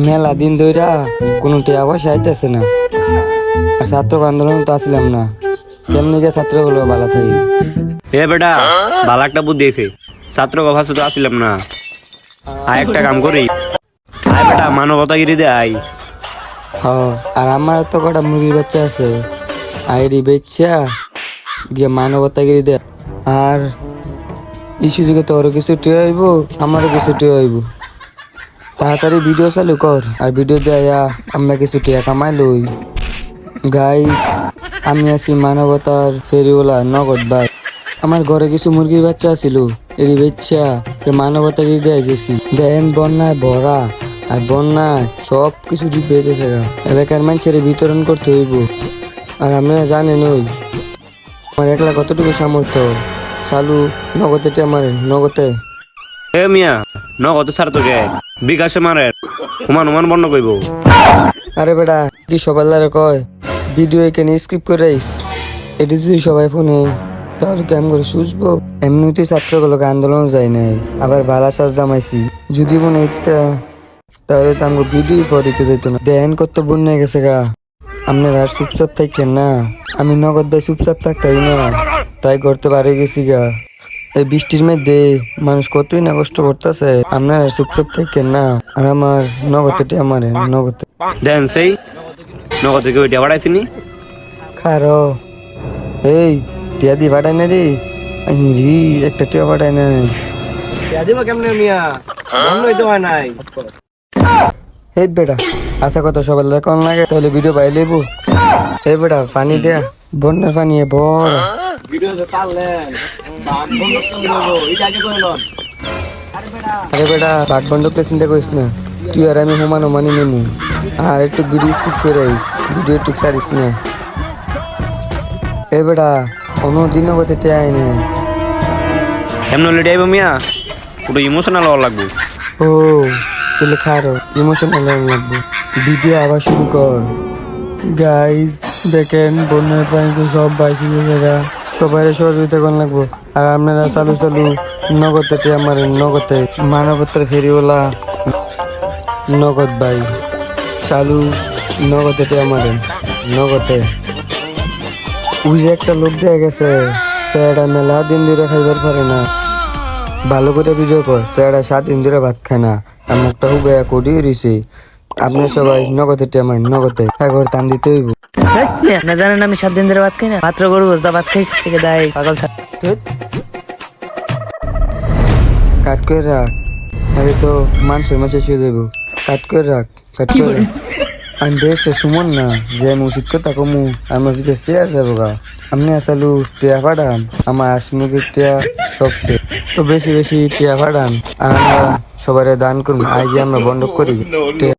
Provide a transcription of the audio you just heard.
মেলা দিন ধইরা কোনো টিয়া পয়সা আইতেছে না। আর ছাত্র আন্দোলন তো আসলাম না, কেমনি গে ছাত্রগুলো ভালো থাকি। এ বেটা ভালো একটা বুদ্ধি দিয়েছে, ছাত্র ভাষা তো আসলাম না, আয় একটা কাম করি, আয় বেটা মানবতাগিরি দে আয়। হ, আর আমার তো কটা মুরগির বাচ্চা আছে, আইরি বেচ্চা গিয়ে মানবতাগিরি দে। আর এই সুযোগে তোরও কিছু টিয়া হইব, আমারও কিছু টিয়া হইব। তাড়াতাড়ি ভিডিও চালু কর, আর ভিডিও দেয়া আমরা কিছু টিয়া কামাই লই। গাইস, আমি আছি মানবতার ফেরিওয়ালা নগদ ভাই। আমার ঘরে কিছু মুরগির বাচ্চা ছিল, এর বাচ্চা মানবতার দেয় গেছি। দেন বন্যায় ভরা, আর বন্যায় সব কিছু ডুবে যেতেছে গা। এলাকার মানুষের বিতরণ করতে হইব। আর আপনারা জানেন ওই আমার একলা কতটুকু সামর্থ্য। চালু নগদে মারেন, নগদে। এ মিয়া নগদ ছাড় তোকে বিকাশে মারে, হুমান হুমান বন্ধ করবো। আরে বেটা কি সবাই কয় ভিডিও এখানে স্কিপ করে রাইস, এটি তুই সবাই ফোনে তাহলে কেমন করে সুঝবো। এমনিতে ছাত্রগুলোকে আন্দোলন যায় নাই, আবার বালা সাজ দামাইছি। যদি মনে হইতা তাহলে তো আমাকে ভিডিও ফরিতে দিত না। দেন কত বন্যা গেছে গা, আপনারা আর চুপচাপ থাকেন না। আমি নগদ ভাই চুপচাপ থাকতাই না, তাই করতে পারে গেছি গা। এই বৃষ্টির মধ্যে মানুষ কতই না কষ্ট করতেছে, আপনারা চুপচাপ থাকেন না। আর আমার নগদে আমার নগদে দেন সেই নগদ থেকে ওইটা বাড়াইছি নি। খারো এই টিয়া দি পাঠাই না রে, রি একটা টিয়া পাঠাই না। কেমনে মিয়া বন্ধই তো হয় নাই। এই বেটা আশা কথা সবাই কোন লাগে, তাহলে ভিডিও পাই লেব। এই বেটা পানি দেয়া, বন্যার পানি বড়। ভিডিও যে পারলেন বাপ বন্ধ করে দেবো, এটা আগে করে লন। আরে বেটা বাঘ বন্ধ চিন্তা করিস না, তুই আর আমি হুমান হুমানি নেমু। আর একটু ভিডিও স্কিপ করে আইস, ভিডিও একটু ছাড়িস না। এই বেটা কোনো দিনও করতে চাই না। এমন হলে যাইব মিয়া, ওটা ইমোশনাল হওয়া লাগবো। ও তাহলে খারো ইমোশনাল লাগবে। ভিডিও আবার শুরু কর। গাইজ দেখেন বন্যার পানিতে সব বাইসি গেছে গা, সবাই সহযোগিতা করা লাগবো। আর আপনারা চালু চালু নগদে আমার নগদে মানবতার ফেরিওয়ালা নগদ ভাই চালু নগদে আমার নগদে। ওই যে একটা লোক দেখা গেছে, স্যারা মেলা দিন ধরে খাইবার পারে না। ভালো করে ভিডিও কর, স্যারা 7 দিন ধরে ভাত খায় না, আর মুখটা হুগাইয়া কড়ি রয়েছে। আপনি সবাই নগদে আমার নগদে একবার টান দিতে হইব। না জানেন আমি 7 দিন ধরে ভাত খাই না, মাত্র গরু গোস্তা ভাত খাইছি থেকে দেয় পাগল ছাড়। কাট করে রাখ, আরে তো মানুষের মাঝে শুয়ে দেবো। কাট করে রাখ, কাট করে রাখ। আমি বেস্ট সুমন না যে আমি উচিত কথা কমু, আমার পিছিয়ে শেয়ার যাবো গা। আপনি আসালু টিয়া ফাটান, আমার আসমুখের টিয়া সবসে তো বেশি বেশি টিয়া ফাটান। আর আমরা সবাই দান করুন, আগে আমরা বন্ধ করি।